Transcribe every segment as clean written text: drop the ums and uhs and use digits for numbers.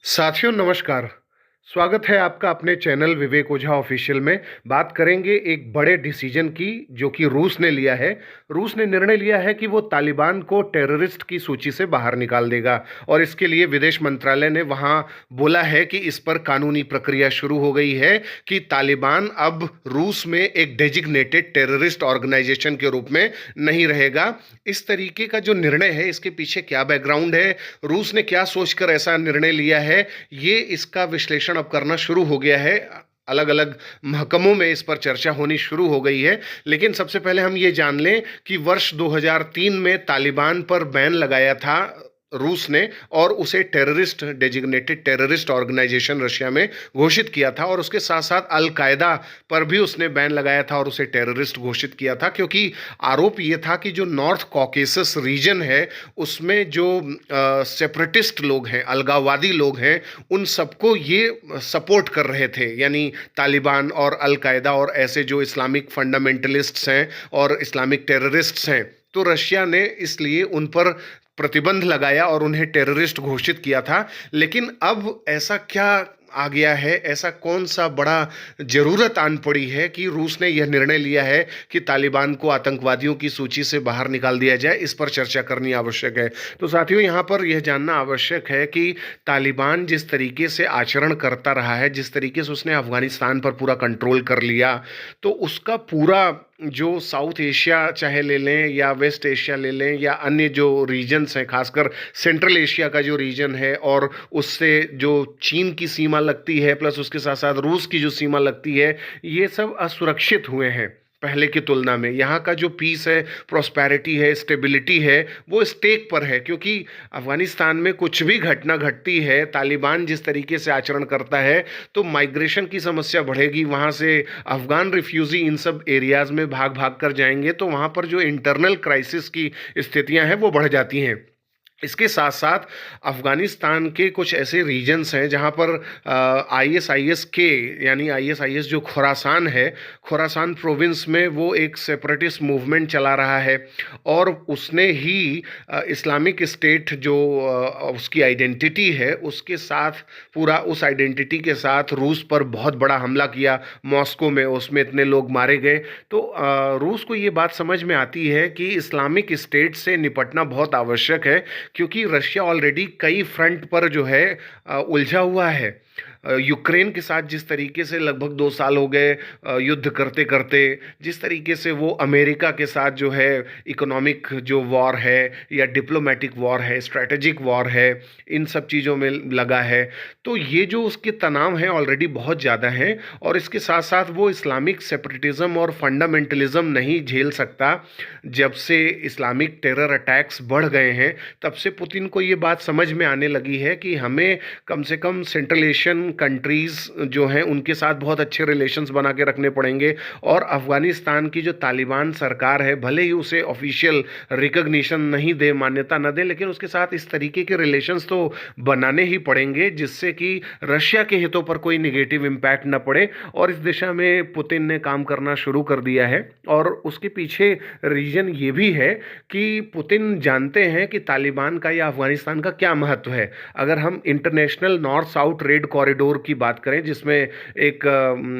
साथियों नमस्कार। स्वागत है आपका अपने चैनल विवेक ओझा ऑफिशियल में। बात करेंगे एक बड़े डिसीजन की जो कि रूस ने लिया है। रूस ने निर्णय लिया है कि वो तालिबान को टेररिस्ट की सूची से बाहर निकाल देगा और इसके लिए विदेश मंत्रालय ने वहां बोला है कि इस पर कानूनी प्रक्रिया शुरू हो गई है कि तालिबान अब रूस में एक डेजिग्नेटेड टेररिस्ट ऑर्गेनाइजेशन के रूप में नहीं रहेगा। इस तरीके का जो निर्णय है इसके पीछे क्या बैकग्राउंड है, रूस ने क्या सोचकर ऐसा निर्णय लिया है, ये इसका विश्लेषण अब करना शुरू हो गया है। अलग अलग महकमों में इस पर चर्चा होनी शुरू हो गई है। लेकिन सबसे पहले हम ये जान लें कि वर्ष 2003 में तालिबान पर बैन लगाया था रूस ने और उसे terrorist designated terrorist organisation Russia में घोषित किया था और उसके साथ साथ अल कायदा पर भी उसने बैन लगाया था और उसे टेररिस्ट घोषित किया था, क्योंकि आरोप ये था कि जो नॉर्थ कॉकेसस रीजन है उसमें जो सेपरेटिस्ट लोग हैं, अलगाववादी लोग हैं, उन सबको ये सपोर्ट कर रहे थे, यानी तालिबान और अल कायदा और ऐसे जो इस्लामिक फंडामेंटलिस्ट्स हैं और इस्लामिक टेररिस्ट्स हैं। तो रशिया ने इसलिए उन पर प्रतिबंध लगाया और उन्हें टेररिस्ट घोषित किया था। लेकिन अब ऐसा क्या आ गया है, ऐसा कौन सा बड़ा जरूरत आन पड़ी है कि रूस ने यह निर्णय लिया है कि तालिबान को आतंकवादियों की सूची से बाहर निकाल दिया जाए। इस पर चर्चा करनी आवश्यक है। तो साथियों, यहाँ पर यह जानना आवश्यक है कि तालिबान जिस तरीके से आचरण करता रहा है, जिस तरीके से उसने अफगानिस्तान पर पूरा कंट्रोल कर लिया, तो उसका पूरा जो साउथ एशिया चाहे ले लें या वेस्ट एशिया ले लें या अन्य जो रीजन्स हैं, खासकर सेंट्रल एशिया का जो रीजन है और उससे जो चीन की सीमा लगती है प्लस उसके साथ साथ रूस की जो सीमा लगती है, ये सब असुरक्षित हुए हैं पहले की तुलना में। यहाँ का जो पीस है, प्रॉस्पेरिटी है, स्टेबिलिटी है, वो स्टेक पर है, क्योंकि अफगानिस्तान में कुछ भी घटना घटती है, तालिबान जिस तरीके से आचरण करता है, तो माइग्रेशन की समस्या बढ़ेगी। वहाँ से अफगान रिफ्यूजी इन सब एरियाज़ में भाग भाग कर जाएंगे, तो वहाँ पर जो इंटरनल क्राइसिस की स्थितियाँ हैं वो बढ़ जाती हैं। इसके साथ साथ अफ़गानिस्तान के कुछ ऐसे रीजन्स हैं जहाँ पर आईएसआईएस के, यानी आईएसआईएस जो खुरासान है, खुरासान प्रोविंस में वो एक सेपरेटिस्ट मूवमेंट चला रहा है और उसने ही इस्लामिक स्टेट जो उसकी आइडेंटिटी है उसके साथ, पूरा उस आइडेंटिटी के साथ रूस पर बहुत बड़ा हमला किया मॉस्को में, उसमें इतने लोग मारे गए। तो रूस को ये बात समझ में आती है कि इस्लामिक स्टेट से निपटना बहुत आवश्यक है, क्योंकि रशिया ऑलरेडी कई फ्रंट पर जो है उलझा हुआ है। यूक्रेन के साथ जिस तरीके से लगभग 2 साल हो गए युद्ध करते करते, जिस तरीके से वो अमेरिका के साथ जो है इकोनॉमिक जो वॉर है या डिप्लोमेटिक वॉर है, स्ट्रैटेजिक वॉर है, इन सब चीज़ों में लगा है, तो ये जो उसके तनाव हैं ऑलरेडी बहुत ज़्यादा हैं। और इसके साथ साथ वो इस्लामिक सेपरेटिज्म और फंडामेंटलिज्म नहीं झेल सकता। जब से इस्लामिक टेरर अटैक्स बढ़ गए हैं तब से पुतिन को ये बात समझ में आने लगी है कि हमें कम से कम सेंट्रल एशियन कंट्रीज़ जो हैं उनके साथ बहुत अच्छे रिलेशंस बना के रखने पड़ेंगे। और अफ़गानिस्तान की जो तालिबान सरकार है, भले ही उसे ऑफिशियल रिकग्निशन नहीं दे, मान्यता न दे, लेकिन उसके साथ इस तरीके के रिलेशंस तो बनाने ही पड़ेंगे जिससे कि रशिया के हितों पर कोई निगेटिव इम्पैक्ट न पड़े। और इस दिशा में पुतिन ने काम करना शुरू कर दिया है। और उसके पीछे रीजन ये भी है कि पुतिन जानते हैं कि तालिबान का या अफ़गानिस्तान का क्या महत्व है। अगर हम international north south trade corridor की बात करें, जिसमें एक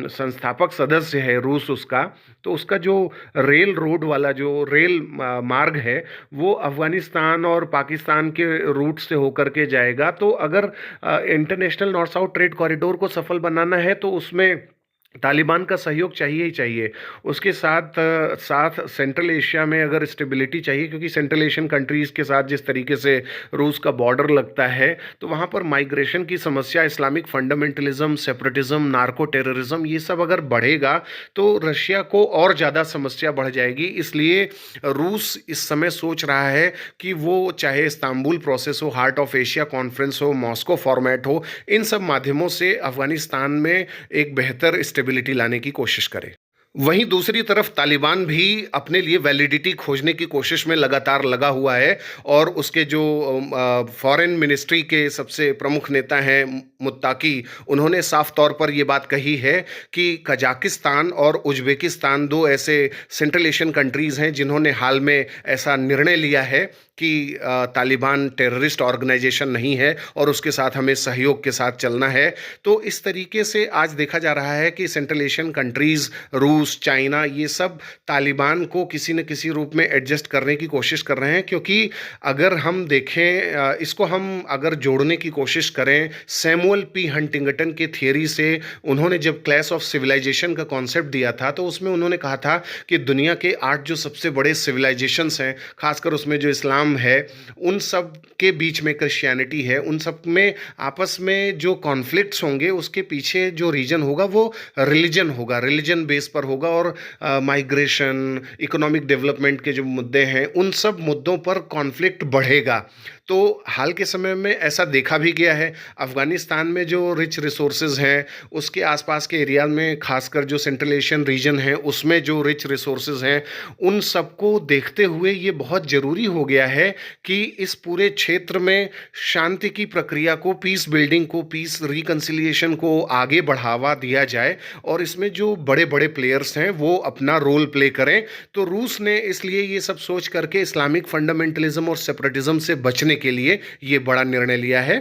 संस्थापक सदस्य है रूस उसका, तो उसका जो रेल रोड वाला जो रेल मार्ग है वो अफ़गानिस्तान और पाकिस्तान के रूट से होकर के जाएगा। तो अगर international north south trade corridor को सफल बनाना है तो उसमें तालिबान का सहयोग चाहिए ही चाहिए। उसके साथ साथ सेंट्रल एशिया में अगर स्टेबिलिटी चाहिए, क्योंकि सेंट्रल एशियन कंट्रीज़ के साथ जिस तरीके से रूस का बॉर्डर लगता है, तो वहाँ पर माइग्रेशन की समस्या, Islamic fundamentalism, separatism, narco terrorism, ये सब अगर बढ़ेगा तो रशिया को और ज़्यादा समस्या बढ़ जाएगी। इसलिए रूस इस समय सोच रहा है कि वो चाहे इस्तांबुल प्रोसेस हो, हार्ट ऑफ एशिया कॉन्फ्रेंस हो, मॉस्को फॉर्मेट हो, इन सब माध्यमों से अफगानिस्तान में एक बेहतर स्टेबिलिटी लाने की कोशिश करे। वहीं दूसरी तरफ तालिबान भी अपने लिए वैलिडिटी खोजने की कोशिश में लगातार लगा हुआ है और उसके जो फॉरेन मिनिस्ट्री के सबसे प्रमुख नेता हैं मुत्ताकी, उन्होंने साफ तौर पर ये बात कही है कि कजाकिस्तान और उज्बेकिस्तान दो ऐसे सेंट्रल एशियन कंट्रीज़ हैं जिन्होंने हाल में ऐसा निर्णय लिया है कि तालिबान टेररिस्ट ऑर्गेनाइजेशन नहीं है और उसके साथ हमें सहयोग के साथ चलना है। तो इस तरीके से आज देखा जा रहा है कि सेंट्रल एशियन कंट्रीज़, रूस, चाइना, ये सब तालिबान को किसी न किसी रूप में एडजस्ट करने की कोशिश कर रहे हैं, क्योंकि अगर हम देखें इसको हम अगर जोड़ने की कोशिश करें सैमुअल पी हंटिंगटन के थियरी से, उन्होंने जब क्लैश ऑफ सिविलाइजेशन का कॉन्सेप्ट दिया था तो उसमें उन्होंने कहा था कि दुनिया के 8 जो सबसे बड़े सिविलाइजेशंस हैं, खासकर उसमें जो इस्लाम है, उन सब के बीच में क्रिश्चियनिटी है, उन सब में आपस में जो कॉन्फ्लिक्ट्स होंगे उसके पीछे जो रीजन होगा वो रिलीजन होगा, रिलीजन बेस पर होगा। और माइग्रेशन, इकोनॉमिक डेवलपमेंट के जो मुद्दे हैं, उन सब मुद्दों पर कॉन्फ्लिक्ट बढ़ेगा। तो हाल के समय में ऐसा देखा भी गया है। अफ़गानिस्तान में जो रिच रिसोर्सेज हैं, उसके आसपास के एरिया में, खासकर जो सेंट्रल एशियन रीजन है उसमें जो रिच रिसोर्सेज हैं, उन सबको देखते हुए ये बहुत ज़रूरी हो गया है कि इस पूरे क्षेत्र में शांति की प्रक्रिया को, पीस बिल्डिंग को, पीस रिकन्सिलिएशन को आगे बढ़ावा दिया जाए और इसमें जो बड़े बड़े प्लेयर्स हैं वो अपना रोल प्ले करें। तो रूस ने इसलिए ये सब सोच करके इस्लामिक फंडामेंटलिज्म और सेपरेटिज्म से बचने के लिए ये बड़ा निर्णय लिया है।